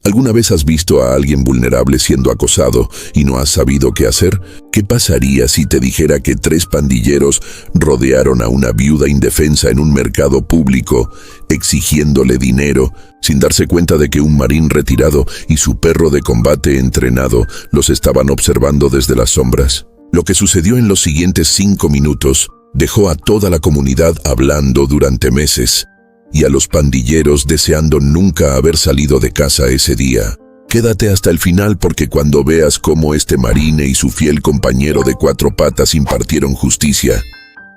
¿Alguna vez has visto a alguien vulnerable siendo acosado y no has sabido qué hacer? ¿Qué pasaría si te dijera que 3 pandilleros rodearon a una viuda indefensa en un mercado público, exigiéndole dinero, sin darse cuenta de que un marín retirado y su perro de combate entrenado los estaban observando desde las sombras? Lo que sucedió en los siguientes 5 minutos dejó a toda la comunidad hablando durante meses, y a los pandilleros deseando nunca haber salido de casa ese día. Quédate hasta el final porque cuando veas cómo este marine y su fiel compañero de 4 patas impartieron justicia,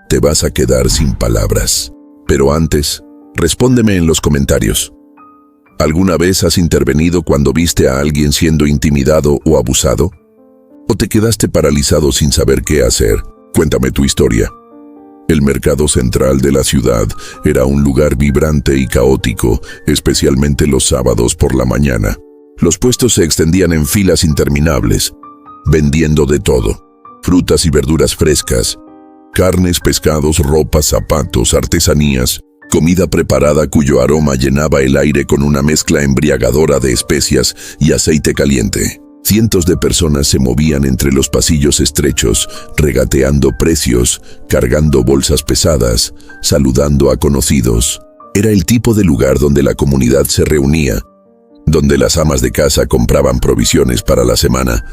te vas a quedar sin palabras. Pero antes, respóndeme en los comentarios. ¿Alguna vez has intervenido cuando viste a alguien siendo intimidado o abusado? ¿O te quedaste paralizado sin saber qué hacer? Cuéntame tu historia. El mercado central de la ciudad era un lugar vibrante y caótico, especialmente los sábados por la mañana. Los puestos se extendían en filas interminables, vendiendo de todo: frutas y verduras frescas, carnes, pescados, ropas, zapatos, artesanías, comida preparada cuyo aroma llenaba el aire con una mezcla embriagadora de especias y aceite caliente. Cientos de personas se movían entre los pasillos estrechos, regateando precios, cargando bolsas pesadas, saludando a conocidos. Era el tipo de lugar donde la comunidad se reunía, donde las amas de casa compraban provisiones para la semana,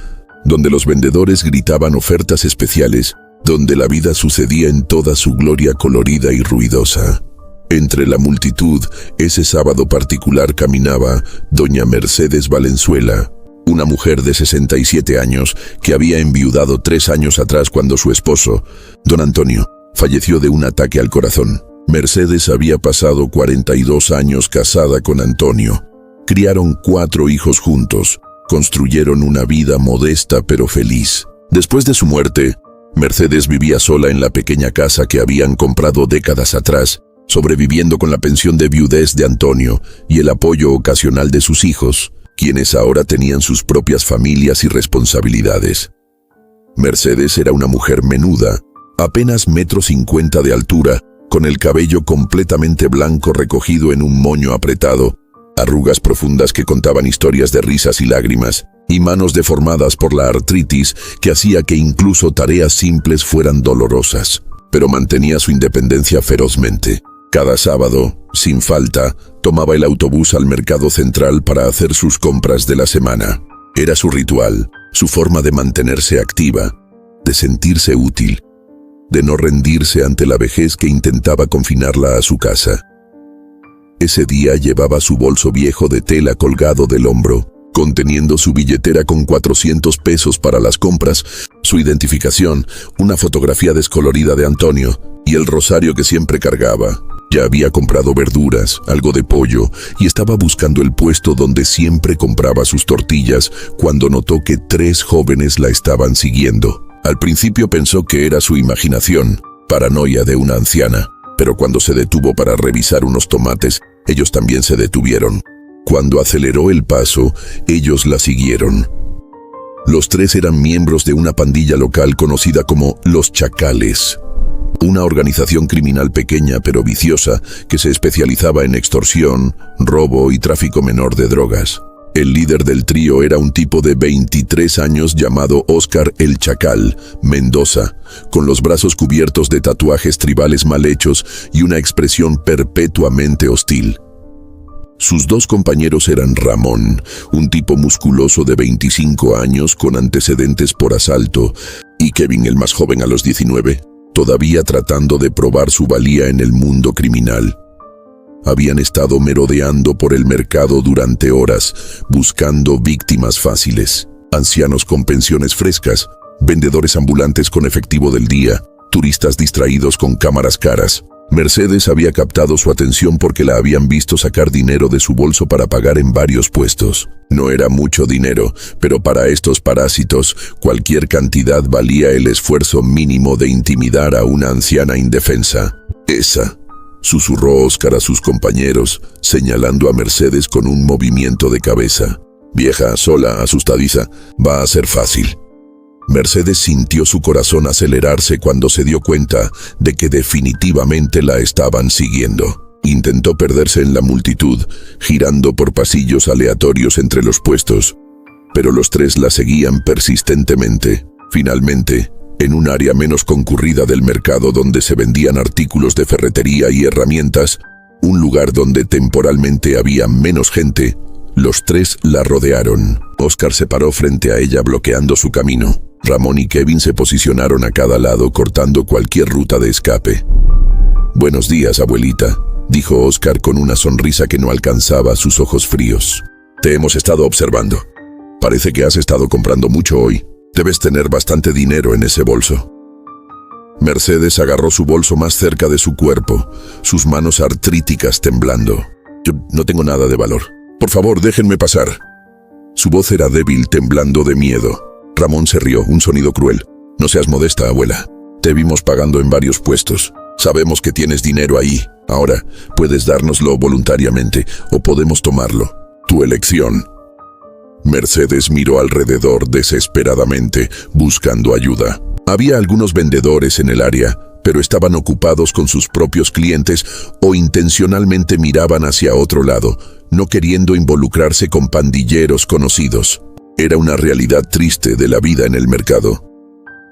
donde los vendedores gritaban ofertas especiales, donde la vida sucedía en toda su gloria colorida y ruidosa. Entre la multitud, ese sábado particular caminaba doña Mercedes Valenzuela, una mujer de 67 años que había enviudado 3 años atrás cuando su esposo, don Antonio, falleció de un ataque al corazón. Mercedes había pasado 42 años casada con Antonio. Criaron 4 hijos juntos, construyeron una vida modesta pero feliz. Después de su muerte, Mercedes vivía sola en la pequeña casa que habían comprado décadas atrás, sobreviviendo con la pensión de viudez de Antonio y el apoyo ocasional de sus hijos, quienes ahora tenían sus propias familias y responsabilidades. Mercedes era una mujer menuda, apenas 1,50 m de altura, con el cabello completamente blanco recogido en un moño apretado, arrugas profundas que contaban historias de risas y lágrimas, y manos deformadas por la artritis que hacía que incluso tareas simples fueran dolorosas. Pero mantenía su independencia ferozmente. Cada sábado, sin falta, tomaba el autobús al mercado central para hacer sus compras de la semana. Era su ritual, su forma de mantenerse activa, de sentirse útil, de no rendirse ante la vejez que intentaba confinarla a su casa. Ese día llevaba su bolso viejo de tela colgado del hombro, conteniendo su billetera con 400 pesos para las compras, su identificación, una fotografía descolorida de Antonio y el rosario que siempre cargaba. Ya había comprado verduras, algo de pollo, y estaba buscando el puesto donde siempre compraba sus tortillas cuando notó que 3 jóvenes la estaban siguiendo. Al principio pensó que era su imaginación, paranoia de una anciana, pero cuando se detuvo para revisar unos tomates, ellos también se detuvieron. Cuando aceleró el paso, ellos la siguieron. Los 3 eran miembros de una pandilla local conocida como Los Chacales, una organización criminal pequeña pero viciosa que se especializaba en extorsión, robo y tráfico menor de drogas. El líder del trío era un tipo de 23 años llamado Óscar el Chacal Mendoza, con los brazos cubiertos de tatuajes tribales mal hechos y una expresión perpetuamente hostil. Sus 2 compañeros eran Ramón, un tipo musculoso de 25 años con antecedentes por asalto, y Kevin, el más joven a los 19, todavía tratando de probar su valía en el mundo criminal. Habían estado merodeando por el mercado durante horas, buscando víctimas fáciles, ancianos con pensiones frescas, vendedores ambulantes con efectivo del día, turistas distraídos con cámaras caras. Mercedes había captado su atención porque la habían visto sacar dinero de su bolso para pagar en varios puestos. No era mucho dinero, pero para estos parásitos, cualquier cantidad valía el esfuerzo mínimo de intimidar a una anciana indefensa. «Esa», susurró Óscar a sus compañeros, señalando a Mercedes con un movimiento de cabeza. «Vieja, sola, asustadiza, va a ser fácil». Mercedes sintió su corazón acelerarse cuando se dio cuenta de que definitivamente la estaban siguiendo. Intentó perderse en la multitud, girando por pasillos aleatorios entre los puestos, pero los tres la seguían persistentemente. Finalmente, en un área menos concurrida del mercado donde se vendían artículos de ferretería y herramientas, un lugar donde temporalmente había menos gente, los tres la rodearon. Oscar se paró frente a ella bloqueando su camino. Ramón y Kevin se posicionaron a cada lado cortando cualquier ruta de escape. «Buenos días, abuelita», dijo Oscar con una sonrisa que no alcanzaba sus ojos fríos. «Te hemos estado observando. Parece que has estado comprando mucho hoy. Debes tener bastante dinero en ese bolso». Mercedes agarró su bolso más cerca de su cuerpo, sus manos artríticas temblando. «Yo no tengo nada de valor. Por favor, déjenme pasar». Su voz era débil, temblando de miedo. Ramón se rió, un sonido cruel. «No seas modesta, abuela. Te vimos pagando en varios puestos. Sabemos que tienes dinero ahí. Ahora, puedes dárnoslo voluntariamente o podemos tomarlo. Tu elección». Mercedes miró alrededor desesperadamente, buscando ayuda. Había algunos vendedores en el área, pero estaban ocupados con sus propios clientes o intencionalmente miraban hacia otro lado, no queriendo involucrarse con pandilleros conocidos. Era una realidad triste de la vida en el mercado.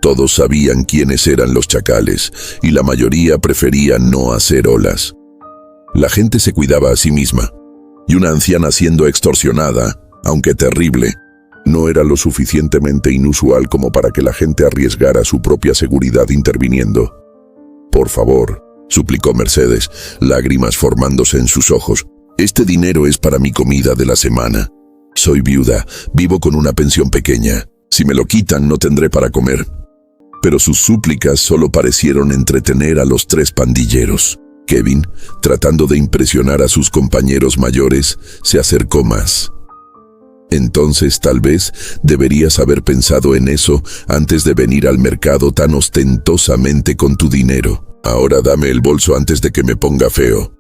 Todos sabían quiénes eran los chacales, y la mayoría prefería no hacer olas. La gente se cuidaba a sí misma, y una anciana siendo extorsionada, aunque terrible, no era lo suficientemente inusual como para que la gente arriesgara su propia seguridad interviniendo. «Por favor», suplicó Mercedes, lágrimas formándose en sus ojos. «Este dinero es para mi comida de la semana. Soy viuda, vivo con una pensión pequeña. Si me lo quitan, no tendré para comer». Pero sus súplicas solo parecieron entretener a los tres pandilleros. Kevin, tratando de impresionar a sus compañeros mayores, se acercó más. «Entonces, tal vez, deberías haber pensado en eso antes de venir al mercado tan ostentosamente con tu dinero. Ahora dame el bolso antes de que me ponga feo».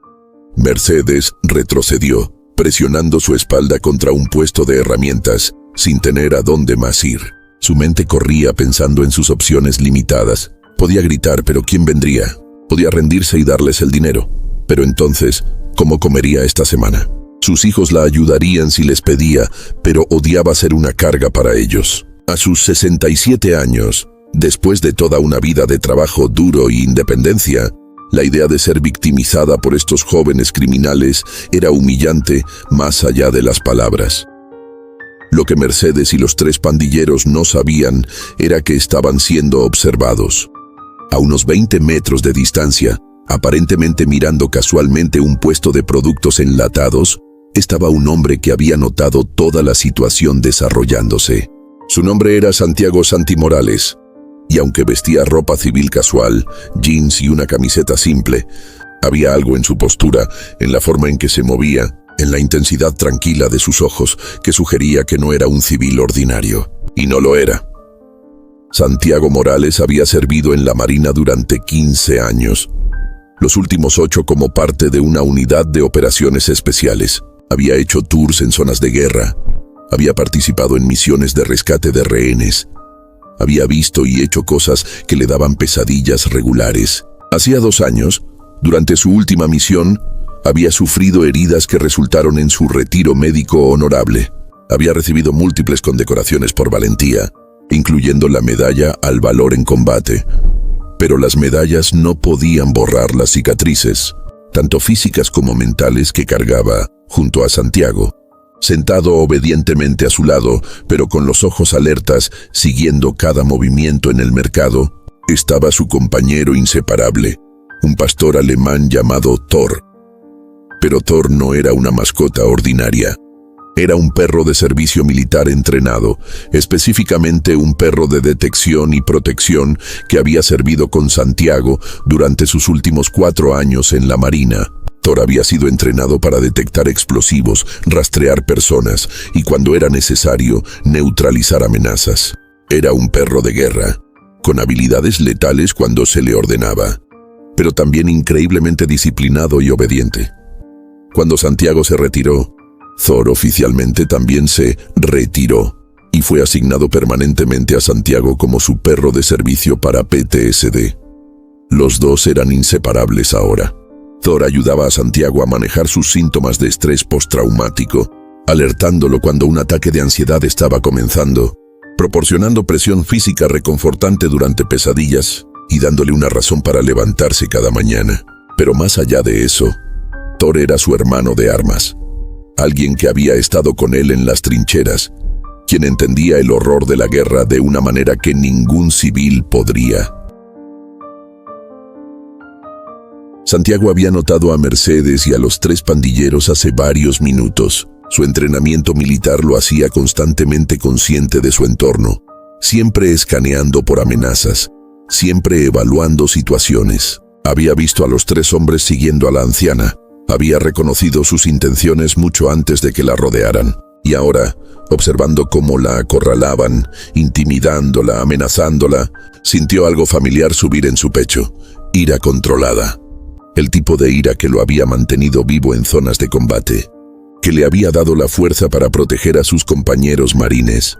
Mercedes retrocedió, presionando su espalda contra un puesto de herramientas, sin tener a dónde más ir. Su mente corría pensando en sus opciones limitadas. Podía gritar, pero ¿quién vendría? Podía rendirse y darles el dinero. Pero entonces, ¿cómo comería esta semana? Sus hijos la ayudarían si les pedía, pero odiaba ser una carga para ellos. A sus 67 años, después de toda una vida de trabajo duro y independencia, la idea de ser victimizada por estos jóvenes criminales era humillante más allá de las palabras. Lo que Mercedes y los tres pandilleros no sabían era que estaban siendo observados. A unos 20 metros de distancia, aparentemente mirando casualmente un puesto de productos enlatados, estaba un hombre que había notado toda la situación desarrollándose. Su nombre era Santiago Santimorales, y aunque vestía ropa civil casual, jeans y una camiseta simple, había algo en su postura, en la forma en que se movía, en la intensidad tranquila de sus ojos, que sugería que no era un civil ordinario. Y no lo era. Santiago Morales había servido en la Marina durante 15 años, los últimos 8 como parte de una unidad de operaciones especiales. Había hecho tours en zonas de guerra, había participado en misiones de rescate de rehenes, había visto y hecho cosas que le daban pesadillas regulares. Hacía 2 años, durante su última misión, había sufrido heridas que resultaron en su retiro médico honorable. Había recibido múltiples condecoraciones por valentía, incluyendo la medalla al valor en combate. Pero las medallas no podían borrar las cicatrices, tanto físicas como mentales, que cargaba junto a Santiago. Sentado obedientemente a su lado, pero con los ojos alertas, siguiendo cada movimiento en el mercado, estaba su compañero inseparable, un pastor alemán llamado Thor. Pero Thor no era una mascota ordinaria. Era un perro de servicio militar entrenado, específicamente un perro de detección y protección que había servido con Santiago durante sus últimos 4 años en la Marina. Thor había sido entrenado para detectar explosivos, rastrear personas y, cuando era necesario, neutralizar amenazas. Era un perro de guerra, con habilidades letales cuando se le ordenaba, pero también increíblemente disciplinado y obediente. Cuando Santiago se retiró, Thor oficialmente también se retiró y fue asignado permanentemente a Santiago como su perro de servicio para PTSD. Los dos eran inseparables ahora. Thor ayudaba a Santiago a manejar sus síntomas de estrés postraumático, alertándolo cuando un ataque de ansiedad estaba comenzando, proporcionando presión física reconfortante durante pesadillas y dándole una razón para levantarse cada mañana. Pero más allá de eso, Thor era su hermano de armas, alguien que había estado con él en las trincheras, quien entendía el horror de la guerra de una manera que ningún civil podría. Santiago había notado a Mercedes y a los 3 pandilleros hace varios minutos. Su entrenamiento militar lo hacía constantemente consciente de su entorno, siempre escaneando por amenazas, siempre evaluando situaciones. Había visto a los 3 hombres siguiendo a la anciana, había reconocido sus intenciones mucho antes de que la rodearan, y ahora, observando cómo la acorralaban, intimidándola, amenazándola, sintió algo familiar subir en su pecho, ira controlada. El tipo de ira que lo había mantenido vivo en zonas de combate, que le había dado la fuerza para proteger a sus compañeros marines.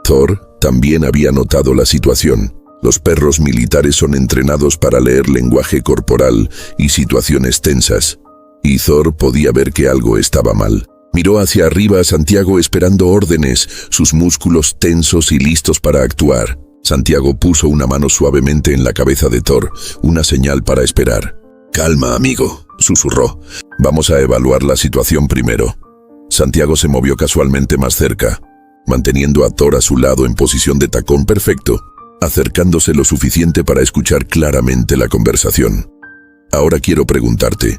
Thor también había notado la situación. Los perros militares son entrenados para leer lenguaje corporal y situaciones tensas, y Thor podía ver que algo estaba mal. Miró hacia arriba a Santiago esperando órdenes, sus músculos tensos y listos para actuar. Santiago puso una mano suavemente en la cabeza de Thor, una señal para esperar. «Calma, amigo», susurró. «Vamos a evaluar la situación primero». Santiago se movió casualmente más cerca, manteniendo a Thor a su lado en posición de tacón perfecto, acercándose lo suficiente para escuchar claramente la conversación. «Ahora quiero preguntarte,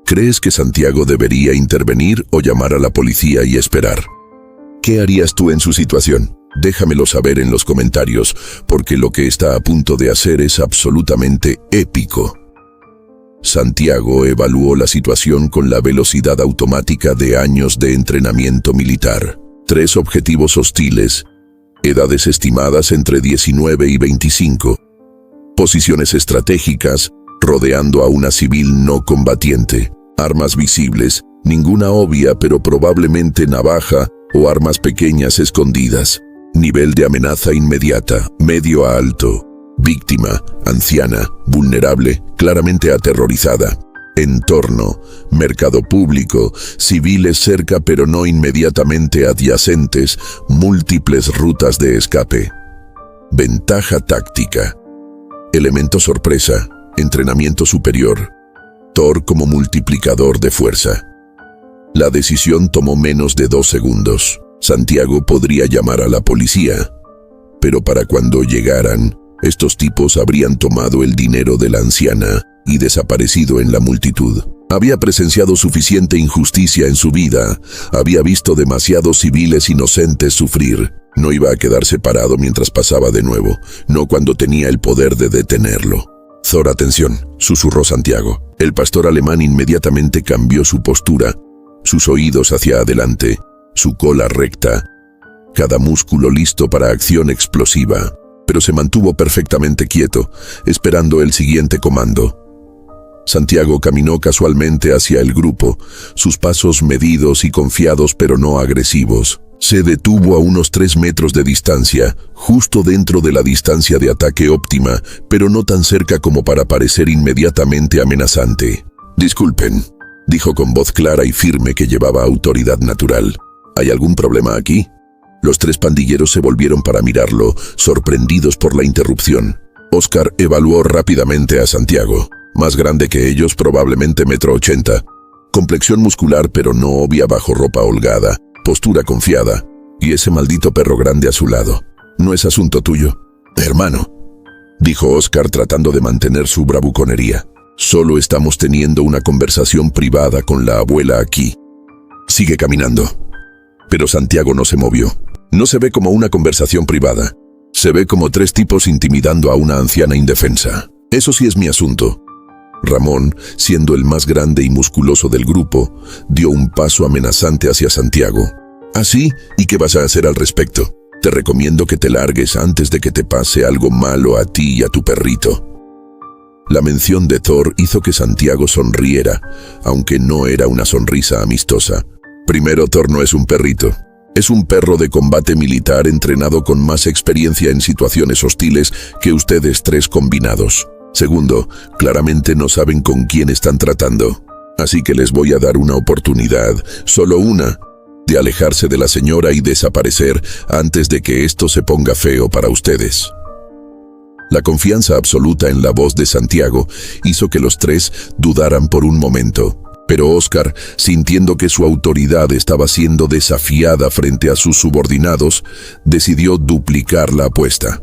¿crees que Santiago debería intervenir o llamar a la policía y esperar? ¿Qué harías tú en su situación? Déjamelo saber en los comentarios, porque lo que está a punto de hacer es absolutamente épico». Santiago evaluó la situación con la velocidad automática de años de entrenamiento militar. 3 objetivos hostiles, edades estimadas entre 19 y 25, posiciones estratégicas, rodeando a una civil no combatiente, armas visibles, ninguna obvia pero probablemente navaja o armas pequeñas escondidas, nivel de amenaza inmediata, medio a alto, víctima, anciana, vulnerable, claramente aterrorizada. Entorno, mercado público, civiles cerca pero no inmediatamente adyacentes, múltiples rutas de escape. Ventaja táctica. Elemento sorpresa, entrenamiento superior. Thor como multiplicador de fuerza. La decisión tomó menos de 2 segundos. Santiago podría llamar a la policía, pero para cuando llegaran, estos tipos habrían tomado el dinero de la anciana y desaparecido en la multitud. Había presenciado suficiente injusticia en su vida, había visto demasiados civiles inocentes sufrir. No iba a quedarse parado mientras pasaba de nuevo, no cuando tenía el poder de detenerlo. «Thor, atención», susurró Santiago. El pastor alemán inmediatamente cambió su postura, sus oídos hacia adelante, su cola recta, cada músculo listo para acción explosiva, pero se mantuvo perfectamente quieto, esperando el siguiente comando. Santiago caminó casualmente hacia el grupo, sus pasos medidos y confiados pero no agresivos. Se detuvo a unos 3 metros de distancia, justo dentro de la distancia de ataque óptima, pero no tan cerca como para parecer inmediatamente amenazante. «Disculpen», dijo con voz clara y firme que llevaba autoridad natural. «¿Hay algún problema aquí?» Los 3 pandilleros se volvieron para mirarlo, sorprendidos por la interrupción. Oscar evaluó rápidamente a Santiago. Más grande que ellos, probablemente 1,80 m. Complexión muscular pero no obvia bajo ropa holgada, postura confiada, y ese maldito perro grande a su lado. «No es asunto tuyo, hermano», dijo Oscar tratando de mantener su bravuconería. «Solo estamos teniendo una conversación privada con la abuela aquí. Sigue caminando». Pero Santiago no se movió. No se ve como una conversación privada. Se ve como 3 tipos intimidando a una anciana indefensa. Eso sí es mi asunto. Ramón, siendo el más grande y musculoso del grupo, dio un paso amenazante hacia Santiago. «¿Así? ¿Y qué vas a hacer al respecto? Te recomiendo que te largues antes de que te pase algo malo a ti y a tu perrito». La mención de Thor hizo que Santiago sonriera, aunque no era una sonrisa amistosa. Primero, Thor no es un perrito. Es un perro de combate militar entrenado con más experiencia en situaciones hostiles que ustedes 3 combinados. Segundo, claramente no saben con quién están tratando. Así que les voy a dar una oportunidad, solo una, de alejarse de la señora y desaparecer antes de que esto se ponga feo para ustedes. La confianza absoluta en la voz de Santiago hizo que los tres dudaran por un momento. Pero Oscar, sintiendo que su autoridad estaba siendo desafiada frente a sus subordinados, decidió duplicar la apuesta.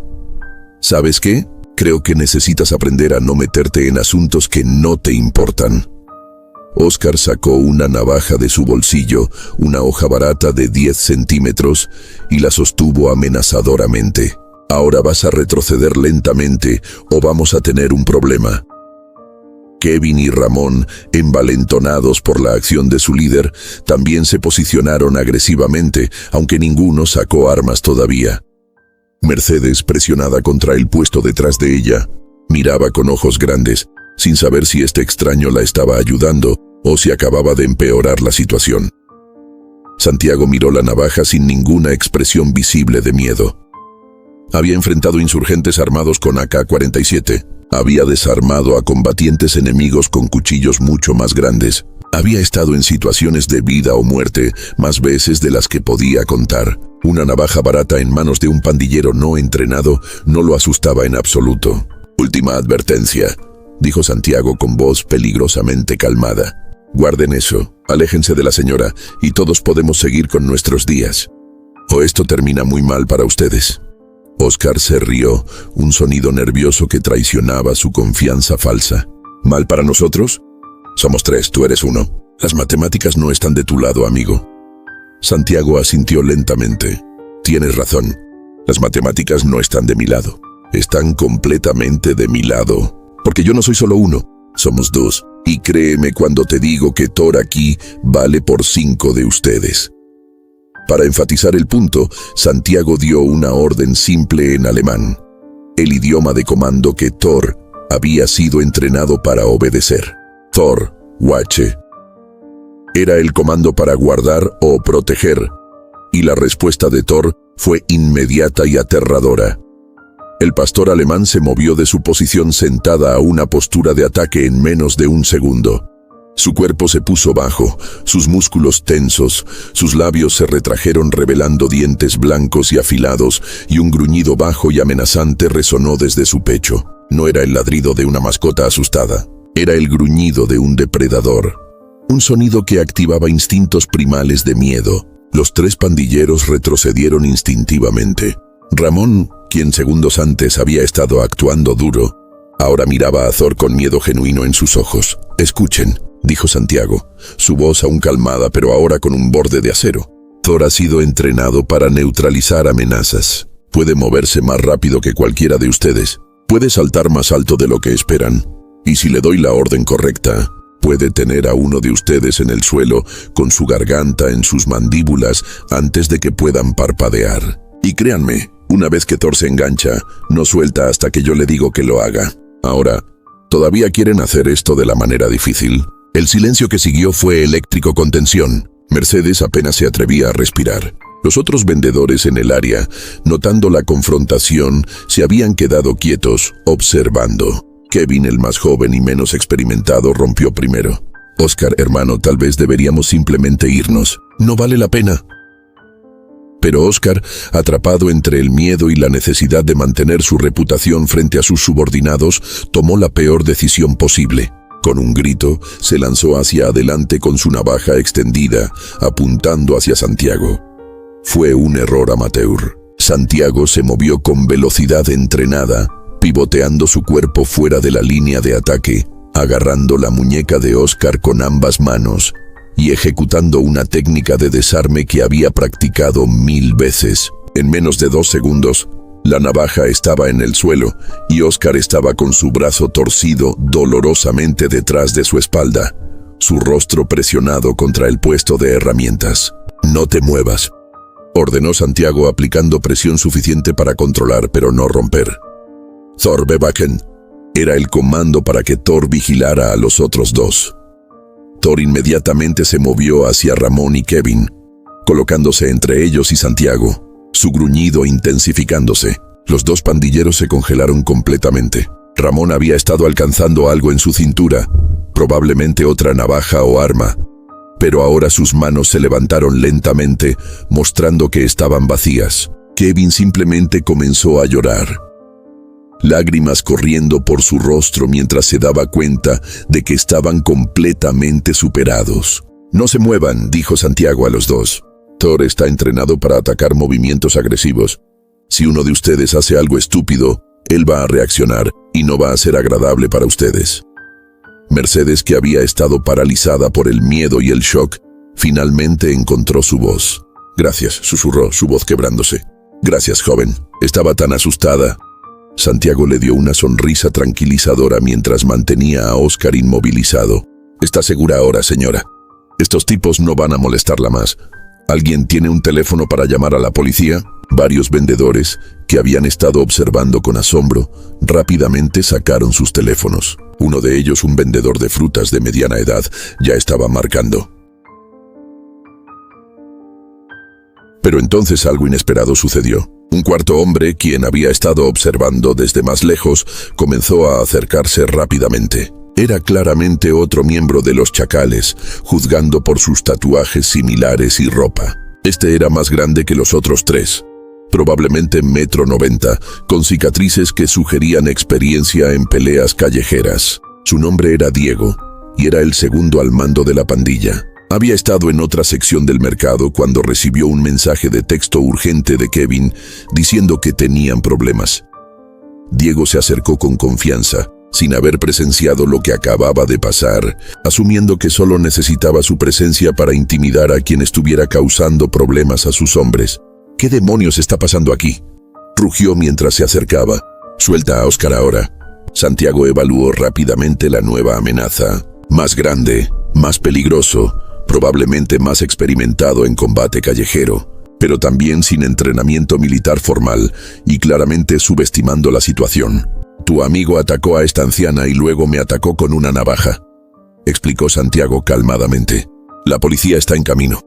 ¿Sabes qué? Creo que necesitas aprender a no meterte en asuntos que no te importan. Oscar sacó una navaja de su bolsillo, una hoja barata de 10 centímetros, y la sostuvo amenazadoramente. Ahora vas a retroceder lentamente o vamos a tener un problema. Kevin y Ramón, envalentonados por la acción de su líder, también se posicionaron agresivamente, aunque ninguno sacó armas todavía. Mercedes, presionada contra el puesto detrás de ella, miraba con ojos grandes, sin saber si este extraño la estaba ayudando o si acababa de empeorar la situación. Santiago miró la navaja sin ninguna expresión visible de miedo. Había enfrentado insurgentes armados con AK-47. Había desarmado a combatientes enemigos con cuchillos mucho más grandes. Había estado en situaciones de vida o muerte más veces de las que podía contar. Una navaja barata en manos de un pandillero no entrenado no lo asustaba en absoluto. Última advertencia, dijo Santiago con voz peligrosamente calmada. Guarden eso, aléjense de la señora y todos podemos seguir con nuestros días. O esto termina muy mal para ustedes. Oscar se rió, un sonido nervioso que traicionaba su confianza falsa. ¿Mal para nosotros? Somos 3, tú eres 1. Las matemáticas no están de tu lado, amigo. Santiago asintió lentamente. Tienes razón. Las matemáticas no están de mi lado. Están completamente de mi lado. Porque yo no soy solo 1, somos 2. Y créeme cuando te digo que Thor aquí vale por 5 de ustedes. Para enfatizar el punto, Santiago dio una orden simple en alemán, el idioma de comando que Thor había sido entrenado para obedecer. Thor, Wache. Era el comando para guardar o proteger, y la respuesta de Thor fue inmediata y aterradora. El pastor alemán se movió de su posición sentada a una postura de ataque en menos de un segundo. Su cuerpo se puso bajo, sus músculos tensos, sus labios se retrajeron revelando dientes blancos y afilados, y un gruñido bajo y amenazante resonó desde su pecho. No era el ladrido de una mascota asustada, era el gruñido de un depredador. Un sonido que activaba instintos primales de miedo. Los 3 pandilleros retrocedieron instintivamente. Ramón, quien segundos antes había estado actuando duro, ahora miraba a Thor con miedo genuino en sus ojos. «Escuchen», dijo Santiago, su voz aún calmada pero ahora con un borde de acero. Thor ha sido entrenado para neutralizar amenazas. Puede moverse más rápido que cualquiera de ustedes. Puede saltar más alto de lo que esperan. Y si le doy la orden correcta, puede tener a uno de ustedes en el suelo con su garganta en sus mandíbulas antes de que puedan parpadear. Y créanme, una vez que Thor se engancha, no suelta hasta que yo le digo que lo haga. Ahora, ¿todavía quieren hacer esto de la manera difícil? El silencio que siguió fue eléctrico con tensión. Mercedes apenas se atrevía a respirar. Los otros vendedores en el área, notando la confrontación, se habían quedado quietos, observando. Kevin, el más joven y menos experimentado, rompió primero. «Oscar, hermano, tal vez deberíamos simplemente irnos. No vale la pena». Pero Oscar, atrapado entre el miedo y la necesidad de mantener su reputación frente a sus subordinados, tomó la peor decisión posible. Con un grito, se lanzó hacia adelante con su navaja extendida, apuntando hacia Santiago. Fue un error amateur. Santiago se movió con velocidad entrenada, pivoteando su cuerpo fuera de la línea de ataque, agarrando la muñeca de Oscar con ambas manos y ejecutando una técnica de desarme que había practicado 1000 veces. En menos de 2 segundos, la navaja estaba en el suelo y Oscar estaba con su brazo torcido dolorosamente detrás de su espalda, su rostro presionado contra el puesto de herramientas. «No te muevas», ordenó Santiago aplicando presión suficiente para controlar pero no romper. «Thor bewachen», era el comando para que Thor vigilara a los otros 2. Thor inmediatamente se movió hacia Ramón y Kevin, colocándose entre ellos y Santiago, su gruñido intensificándose. Los 2 pandilleros se congelaron completamente. Ramón había estado alcanzando algo en su cintura, probablemente otra navaja o arma, pero ahora sus manos se levantaron lentamente, mostrando que estaban vacías. Kevin simplemente comenzó a llorar, lágrimas corriendo por su rostro mientras se daba cuenta de que estaban completamente superados. «No se muevan», dijo Santiago a los dos. «Thor está entrenado para atacar movimientos agresivos. Si uno de ustedes hace algo estúpido, él va a reaccionar y no va a ser agradable para ustedes». Mercedes, que había estado paralizada por el miedo y el shock, finalmente encontró su voz. «Gracias», susurró, su voz quebrándose. «Gracias, joven. Estaba tan asustada». Santiago le dio una sonrisa tranquilizadora mientras mantenía a Oscar inmovilizado. «¿Está segura ahora, señora? Estos tipos no van a molestarla más. ¿Alguien tiene un teléfono para llamar a la policía?» Varios vendedores, que habían estado observando con asombro, rápidamente sacaron sus teléfonos. Uno de ellos, un vendedor de frutas de mediana edad, ya estaba marcando. Pero entonces algo inesperado sucedió. Un cuarto hombre, quien había estado observando desde más lejos, comenzó a acercarse rápidamente. Era claramente otro miembro de los Chacales, juzgando por sus tatuajes similares y ropa. Este era más grande que los otros tres, probablemente 1,90 m, con cicatrices que sugerían experiencia en peleas callejeras. Su nombre era Diego, y era el segundo al mando de la pandilla. Había estado en otra sección del mercado cuando recibió un mensaje de texto urgente de Kevin diciendo que tenían problemas. Diego se acercó con confianza, sin haber presenciado lo que acababa de pasar, asumiendo que solo necesitaba su presencia para intimidar a quien estuviera causando problemas a sus hombres. «¿Qué demonios está pasando aquí?», rugió mientras se acercaba. «Suelta a Oscar ahora». Santiago evaluó rápidamente la nueva amenaza. Más grande, más peligroso, probablemente más experimentado en combate callejero, pero también sin entrenamiento militar formal y claramente subestimando la situación. «Tu amigo atacó a esta anciana y luego me atacó con una navaja», explicó Santiago calmadamente. «La policía está en camino.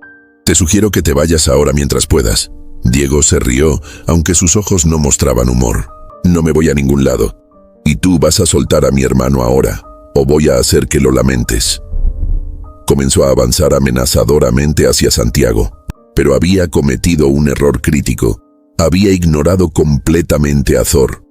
Te sugiero que te vayas ahora mientras puedas». Diego se rió, aunque sus ojos no mostraban humor. «No me voy a ningún lado. Y tú vas a soltar a mi hermano ahora, o voy a hacer que lo lamentes». Comenzó a avanzar amenazadoramente hacia Santiago, pero había cometido un error crítico. Había ignorado completamente a Thor,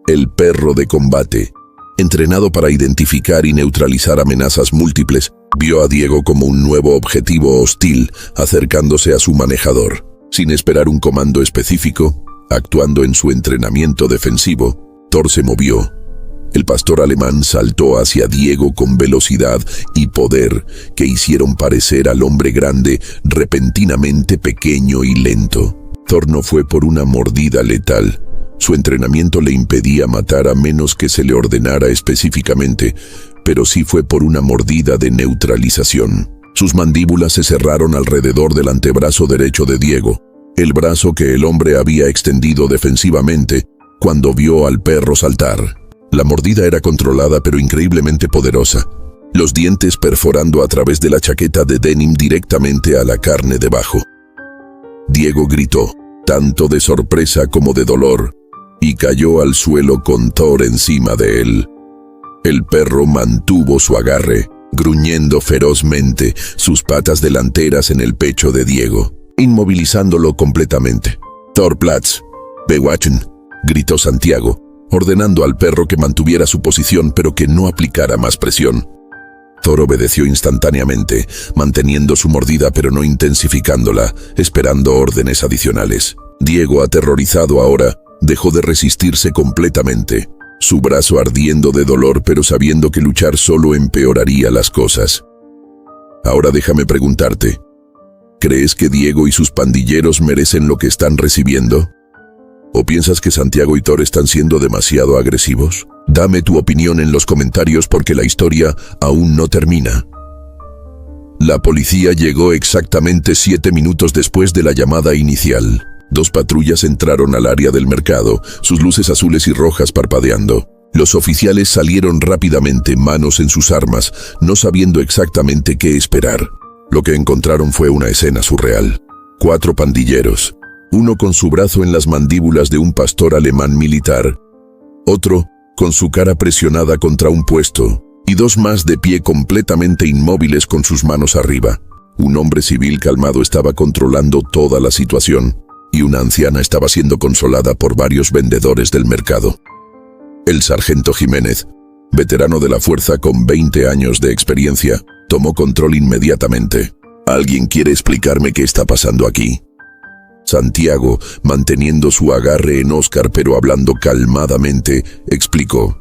el perro de combate, entrenado para identificar y neutralizar amenazas múltiples. Vio a Diego como un nuevo objetivo hostil, acercándose a su manejador. Sin esperar un comando específico, actuando en su entrenamiento defensivo, Thor se movió. El pastor alemán saltó hacia Diego con velocidad y poder que hicieron parecer al hombre grande repentinamente pequeño y lento. Thor no fue por una mordida letal. Su entrenamiento le impedía matar a menos que se le ordenara específicamente, pero sí fue por una mordida de neutralización. Sus mandíbulas se cerraron alrededor del antebrazo derecho de Diego, el brazo que el hombre había extendido defensivamente cuando vio al perro saltar. La mordida era controlada pero increíblemente poderosa, los dientes perforando a través de la chaqueta de denim directamente a la carne debajo. Diego gritó, tanto de sorpresa como de dolor, y cayó al suelo con Thor encima de él. El perro mantuvo su agarre, gruñendo ferozmente, sus patas delanteras en el pecho de Diego, inmovilizándolo completamente. «Thor Platz, bewachen», gritó Santiago, ordenando al perro que mantuviera su posición pero que no aplicara más presión. Thor obedeció instantáneamente, manteniendo su mordida pero no intensificándola, esperando órdenes adicionales. Diego, aterrorizado ahora, dejó de resistirse completamente, su brazo ardiendo de dolor pero sabiendo que luchar solo empeoraría las cosas. «Ahora déjame preguntarte, ¿crees que Diego y sus pandilleros merecen lo que están recibiendo? ¿O piensas que Santiago y Thor están siendo demasiado agresivos? Dame tu opinión en los comentarios porque la historia aún no termina». La policía llegó exactamente 7 minutos después de la llamada inicial. 2 patrullas entraron al área del mercado, sus luces azules y rojas parpadeando. Los oficiales salieron rápidamente, manos en sus armas, no sabiendo exactamente qué esperar. Lo que encontraron fue una escena surreal. 4 pandilleros, uno con su brazo en las mandíbulas de un pastor alemán militar, otro con su cara presionada contra un puesto, y dos más de pie completamente inmóviles con sus manos arriba. Un hombre civil calmado estaba controlando toda la situación, y una anciana estaba siendo consolada por varios vendedores del mercado. El sargento Jiménez, veterano de la fuerza con 20 años de experiencia, tomó control inmediatamente. ¿Alguien quiere explicarme qué está pasando aquí? Santiago, manteniendo su agarre en Óscar pero hablando calmadamente, explicó.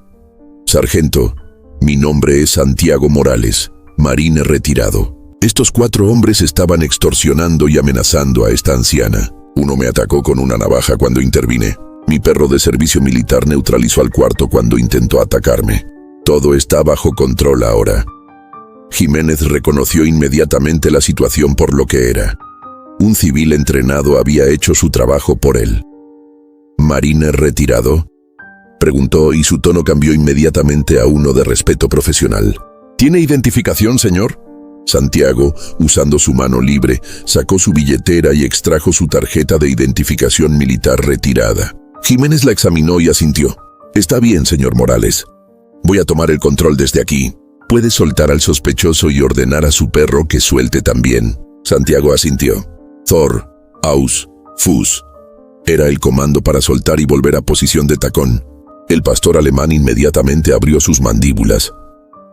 Sargento, mi nombre es Santiago Morales, marine retirado. Estos 4 hombres estaban extorsionando y amenazando a esta anciana. Uno me atacó con una navaja cuando intervine. Mi perro de servicio militar neutralizó al cuarto cuando intentó atacarme. Todo está bajo control ahora. Jiménez reconoció inmediatamente la situación por lo que era. Un civil entrenado había hecho su trabajo por él. ¿Marine retirado?, preguntó y su tono cambió inmediatamente a uno de respeto profesional. ¿Tiene identificación, señor? Santiago, usando su mano libre, sacó su billetera y extrajo su tarjeta de identificación militar retirada. Jiménez la examinó y asintió. Está bien, señor Morales. Voy a tomar el control desde aquí. Puede soltar al sospechoso y ordenar a su perro que suelte también. Santiago asintió. Thor, aus, fus. Era el comando para soltar y volver a posición de tacón. El pastor alemán inmediatamente abrió sus mandíbulas,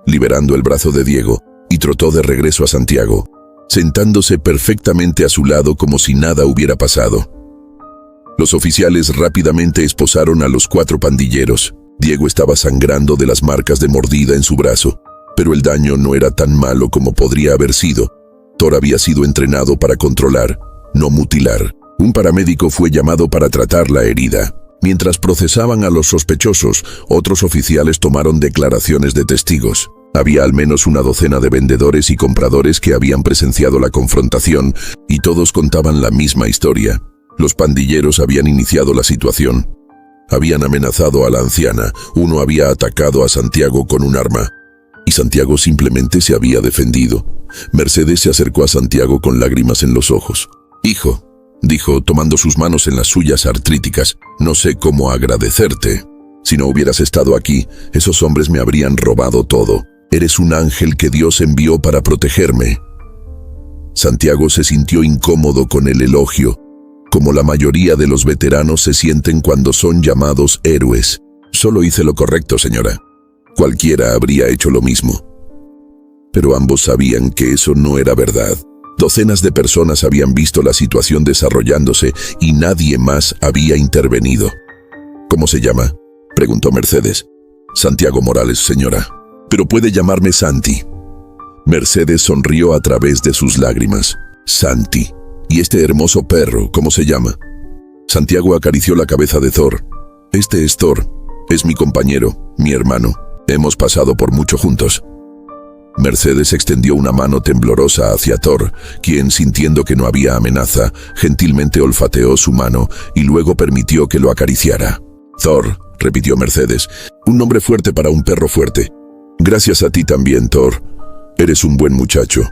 liberando el brazo de Diego, y trotó de regreso a Santiago, sentándose perfectamente a su lado como si nada hubiera pasado. Los oficiales rápidamente esposaron a los 4 pandilleros. Diego estaba sangrando de las marcas de mordida en su brazo, pero el daño no era tan malo como podría haber sido. Thor había sido entrenado para controlar, no mutilar. Un paramédico fue llamado para tratar la herida. Mientras procesaban a los sospechosos, otros oficiales tomaron declaraciones de testigos. Había al menos una docena de vendedores y compradores que habían presenciado la confrontación, y todos contaban la misma historia. Los pandilleros habían iniciado la situación. Habían amenazado a la anciana, uno había atacado a Santiago con un arma, y Santiago simplemente se había defendido. Mercedes se acercó a Santiago con lágrimas en los ojos. «Hijo», dijo, tomando sus manos en las suyas artríticas, «no sé cómo agradecerte. Si no hubieras estado aquí, esos hombres me habrían robado todo. Eres un ángel que Dios envió para protegerme». Santiago se sintió incómodo con el elogio, como la mayoría de los veteranos se sienten cuando son llamados héroes. «Solo hice lo correcto, señora. Cualquiera habría hecho lo mismo». Pero ambos sabían que eso no era verdad. Docenas de personas habían visto la situación desarrollándose y nadie más había intervenido. «¿Cómo se llama?», preguntó Mercedes. «Santiago Morales, señora. Pero puede llamarme Santi». Mercedes sonrió a través de sus lágrimas. «Santi. ¿Y este hermoso perro, cómo se llama?». Santiago acarició la cabeza de Thor. «Este es Thor. Es mi compañero, mi hermano. Hemos pasado por mucho juntos». Mercedes extendió una mano temblorosa hacia Thor, quien, sintiendo que no había amenaza, gentilmente olfateó su mano y luego permitió que lo acariciara. «Thor», repitió Mercedes, «un nombre fuerte para un perro fuerte». «Gracias a ti también, Thor. Eres un buen muchacho».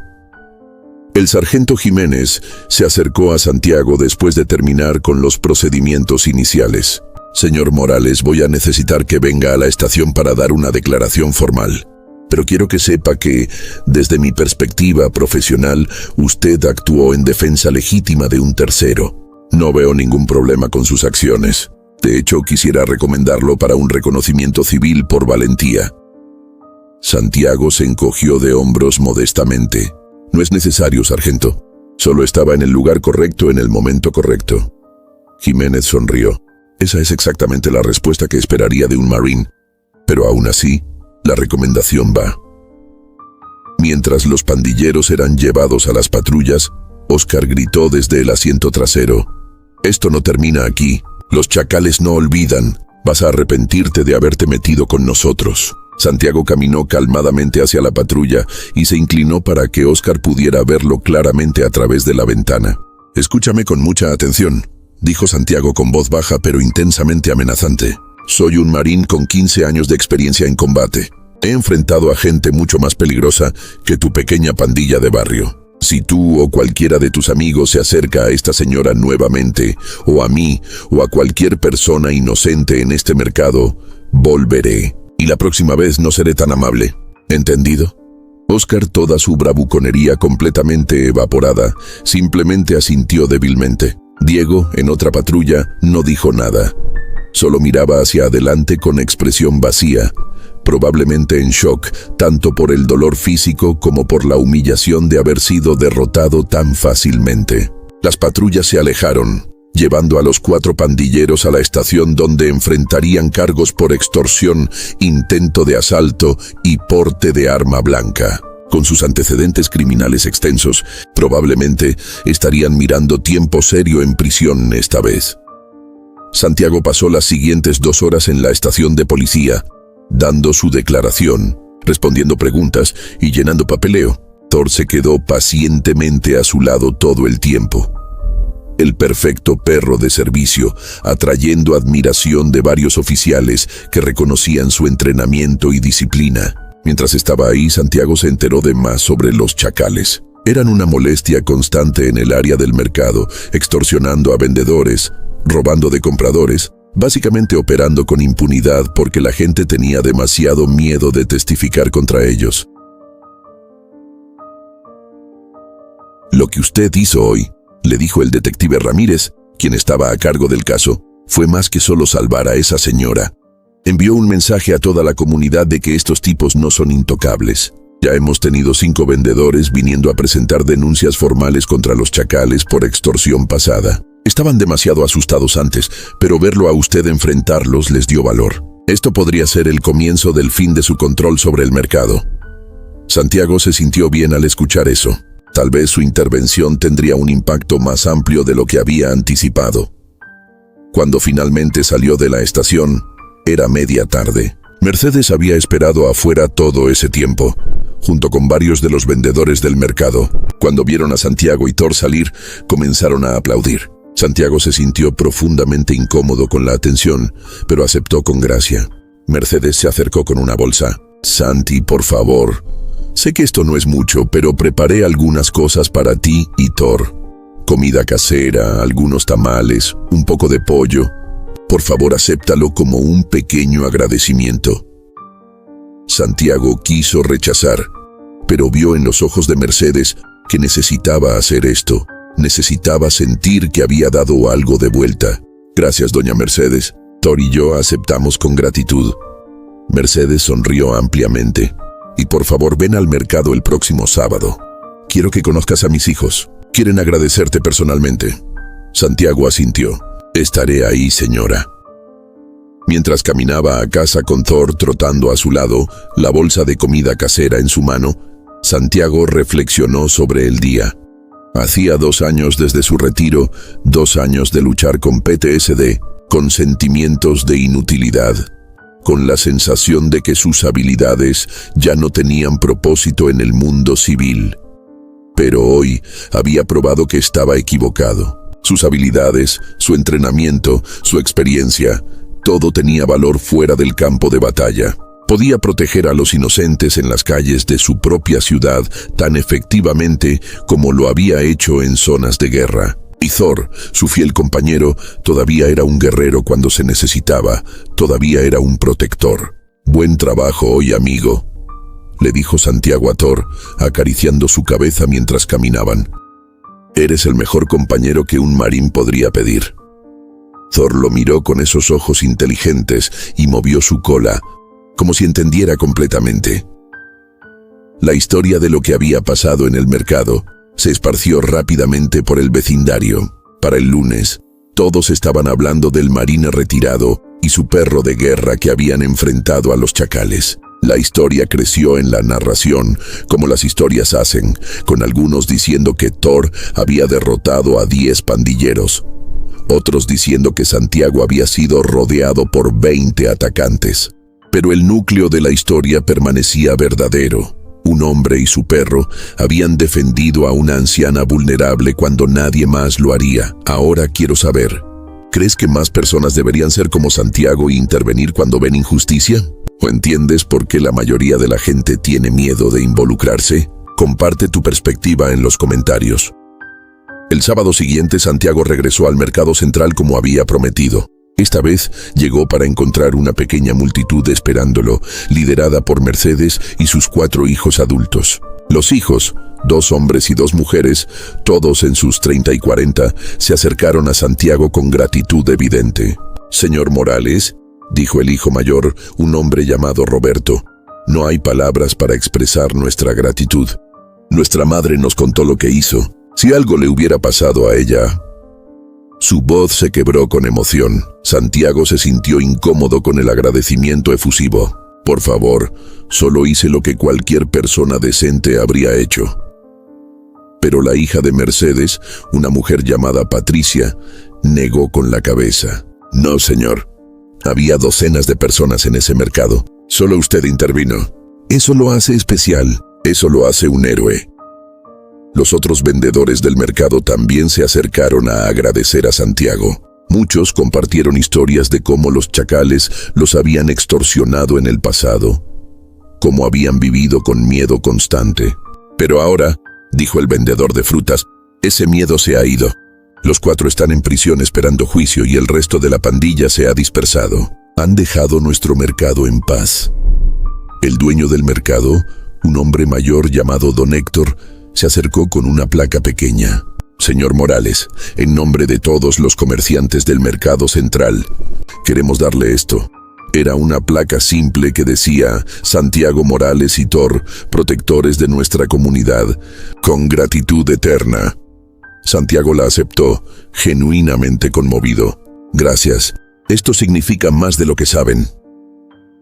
El sargento Jiménez se acercó a Santiago después de terminar con los procedimientos iniciales. «Señor Morales, voy a necesitar que venga a la estación para dar una declaración formal. Pero quiero que sepa que, desde mi perspectiva profesional, usted actuó en defensa legítima de un tercero. No veo ningún problema con sus acciones. De hecho, quisiera recomendarlo para un reconocimiento civil por valentía». Santiago se encogió de hombros modestamente. «No es necesario, sargento. Solo estaba en el lugar correcto en el momento correcto». Jiménez sonrió. Esa es exactamente la respuesta que esperaría de un marín. Pero aún así, la recomendación va. Mientras los pandilleros eran llevados a las patrullas, Óscar gritó desde el asiento trasero. «Esto no termina aquí. Los chacales no olvidan. Vas a arrepentirte de haberte metido con nosotros». Santiago caminó calmadamente hacia la patrulla y se inclinó para que Óscar pudiera verlo claramente a través de la ventana. «Escúchame con mucha atención», dijo Santiago con voz baja pero intensamente amenazante. «Soy un marín con 15 años de experiencia en combate. He enfrentado a gente mucho más peligrosa que tu pequeña pandilla de barrio. Si tú o cualquiera de tus amigos se acerca a esta señora nuevamente, o a mí, o a cualquier persona inocente en este mercado, Volveré. Y la próxima vez no seré tan amable. ¿Entendido? Oscar, toda su bravuconería completamente evaporada, simplemente asintió débilmente. Diego, en otra patrulla, no dijo nada. Solo miraba hacia adelante con expresión vacía, probablemente en shock, tanto por el dolor físico como por la humillación de haber sido derrotado tan fácilmente. Las patrullas se alejaron, llevando a los 4 pandilleros a la estación donde enfrentarían cargos por extorsión, intento de asalto y porte de arma blanca. Con sus antecedentes criminales extensos, probablemente estarían mirando tiempo serio en prisión esta vez. Santiago pasó las siguientes 2 horas en la estación de policía, dando su declaración, respondiendo preguntas y llenando papeleo. Thor se quedó pacientemente a su lado todo el tiempo. El perfecto perro de servicio, atrayendo admiración de varios oficiales que reconocían su entrenamiento y disciplina. Mientras estaba ahí, Santiago se enteró de más sobre los chacales. Eran una molestia constante en el área del mercado, extorsionando a vendedores, robando de compradores, básicamente operando con impunidad porque la gente tenía demasiado miedo de testificar contra ellos. Lo que usted hizo hoy, le dijo el detective Ramírez, quien estaba a cargo del caso, fue más que solo salvar a esa señora. Envió un mensaje a toda la comunidad de que estos tipos no son intocables. Ya hemos tenido 5 vendedores viniendo a presentar denuncias formales contra los chacales por extorsión pasada. Estaban demasiado asustados antes, pero verlo a usted enfrentarlos les dio valor. Esto podría ser el comienzo del fin de su control sobre el mercado. Santiago se sintió bien al escuchar eso. Tal vez su intervención tendría un impacto más amplio de lo que había anticipado. Cuando finalmente salió de la estación, era media tarde. Mercedes había esperado afuera todo ese tiempo, junto con varios de los vendedores del mercado. Cuando vieron a Santiago y Thor salir, comenzaron a aplaudir. Santiago se sintió profundamente incómodo con la atención, pero aceptó con gracia. Mercedes se acercó con una bolsa. «Santi, por favor. Sé que esto no es mucho, pero preparé algunas cosas para ti y Thor. Comida casera, algunos tamales, un poco de pollo. Por favor, acéptalo como un pequeño agradecimiento». Santiago quiso rechazar, pero vio en los ojos de Mercedes que necesitaba hacer esto. Necesitaba sentir que había dado algo de vuelta. «Gracias, doña Mercedes. Thor y yo aceptamos con gratitud». Mercedes sonrió ampliamente. «Y por favor, ven al mercado el próximo sábado. Quiero que conozcas a mis hijos. Quieren agradecerte personalmente». Santiago asintió. «Estaré ahí, señora». Mientras caminaba a casa con Thor trotando a su lado, la bolsa de comida casera en su mano, Santiago reflexionó sobre el día. Hacía 2 años desde su retiro, 2 años de luchar con PTSD, con sentimientos de inutilidad, con la sensación de que sus habilidades ya no tenían propósito en el mundo civil. Pero hoy había probado que estaba equivocado. Sus habilidades, su entrenamiento, su experiencia, todo tenía valor fuera del campo de batalla. Podía proteger a los inocentes en las calles de su propia ciudad tan efectivamente como lo había hecho en zonas de guerra. Y Thor, su fiel compañero, todavía era un guerrero cuando se necesitaba, todavía era un protector. «Buen trabajo hoy, amigo», le dijo Santiago a Thor, acariciando su cabeza mientras caminaban. «Eres el mejor compañero que un marín podría pedir». Thor lo miró con esos ojos inteligentes y movió su cola, como si entendiera completamente. La historia de lo que había pasado en el mercado se esparció rápidamente por el vecindario. Para el lunes, todos estaban hablando del marine retirado y su perro de guerra que habían enfrentado a los chacales. La historia creció en la narración, como las historias hacen, con algunos diciendo que Thor había derrotado a 10 pandilleros, otros diciendo que Santiago había sido rodeado por 20 atacantes. Pero el núcleo de la historia permanecía verdadero. Un hombre y su perro habían defendido a una anciana vulnerable cuando nadie más lo haría. Ahora quiero saber, ¿crees que más personas deberían ser como Santiago e intervenir cuando ven injusticia? ¿O entiendes por qué la mayoría de la gente tiene miedo de involucrarse? Comparte tu perspectiva en los comentarios. El sábado siguiente, Santiago regresó al mercado central como había prometido. Esta vez llegó para encontrar una pequeña multitud esperándolo, liderada por Mercedes y sus 4 hijos adultos. Los hijos, 2 hombres y 2 mujeres, todos en sus 30 y 40, se acercaron a Santiago con gratitud evidente. «Señor Morales», dijo el hijo mayor, un hombre llamado Roberto, «no hay palabras para expresar nuestra gratitud. Nuestra madre nos contó lo que hizo. Si algo le hubiera pasado a ella...». Su voz se quebró con emoción. Santiago se sintió incómodo con el agradecimiento efusivo. «Por favor, solo hice lo que cualquier persona decente habría hecho». Pero la hija de Mercedes, una mujer llamada Patricia, negó con la cabeza. «No, señor. Había docenas de personas en ese mercado. Solo usted intervino. Eso lo hace especial. Eso lo hace un héroe». Los otros vendedores del mercado también se acercaron a agradecer a Santiago. Muchos compartieron historias de cómo los chacales los habían extorsionado en el pasado, cómo habían vivido con miedo constante. «Pero ahora», dijo el vendedor de frutas, «ese miedo se ha ido. Los 4 están en prisión esperando juicio y el resto de la pandilla se ha dispersado. Han dejado nuestro mercado en paz». El dueño del mercado, un hombre mayor llamado Don Héctor, se acercó con una placa pequeña. «Señor Morales, en nombre de todos los comerciantes del mercado central, queremos darle esto». Era una placa simple que decía «Santiago Morales y Thor, protectores de nuestra comunidad, con gratitud eterna». Santiago la aceptó, genuinamente conmovido. «Gracias. Esto significa más de lo que saben».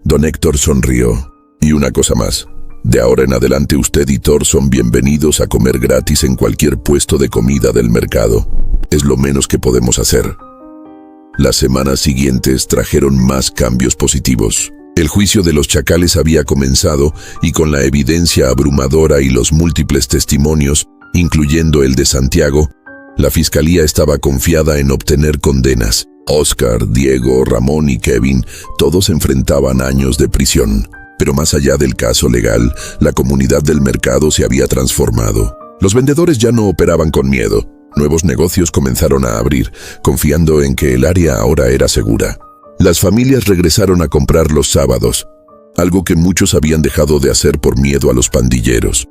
Don Héctor sonrió. «Y una cosa más. De ahora en adelante usted y Thor son bienvenidos a comer gratis en cualquier puesto de comida del mercado. Es lo menos que podemos hacer». Las semanas siguientes trajeron más cambios positivos. El juicio de los chacales había comenzado y con la evidencia abrumadora y los múltiples testimonios, incluyendo el de Santiago, la fiscalía estaba confiada en obtener condenas. Oscar, Diego, Ramón y Kevin, todos enfrentaban años de prisión. Pero más allá del caso legal, la comunidad del mercado se había transformado. Los vendedores ya no operaban con miedo. Nuevos negocios comenzaron a abrir, confiando en que el área ahora era segura. Las familias regresaron a comprar los sábados, algo que muchos habían dejado de hacer por miedo a los pandilleros.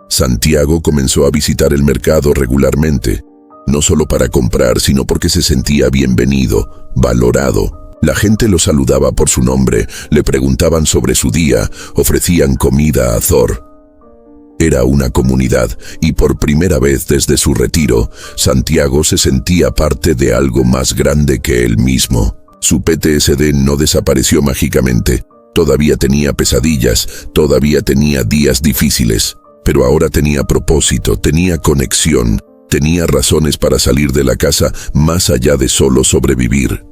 Santiago comenzó a visitar el mercado regularmente, no solo para comprar, sino porque se sentía bienvenido, valorado. La gente lo saludaba por su nombre, le preguntaban sobre su día, ofrecían comida a Thor. Era una comunidad, y por primera vez desde su retiro, Santiago se sentía parte de algo más grande que él mismo. Su PTSD no desapareció mágicamente. Todavía tenía pesadillas, todavía tenía días difíciles, pero ahora tenía propósito, tenía conexión, tenía razones para salir de la casa más allá de solo sobrevivir.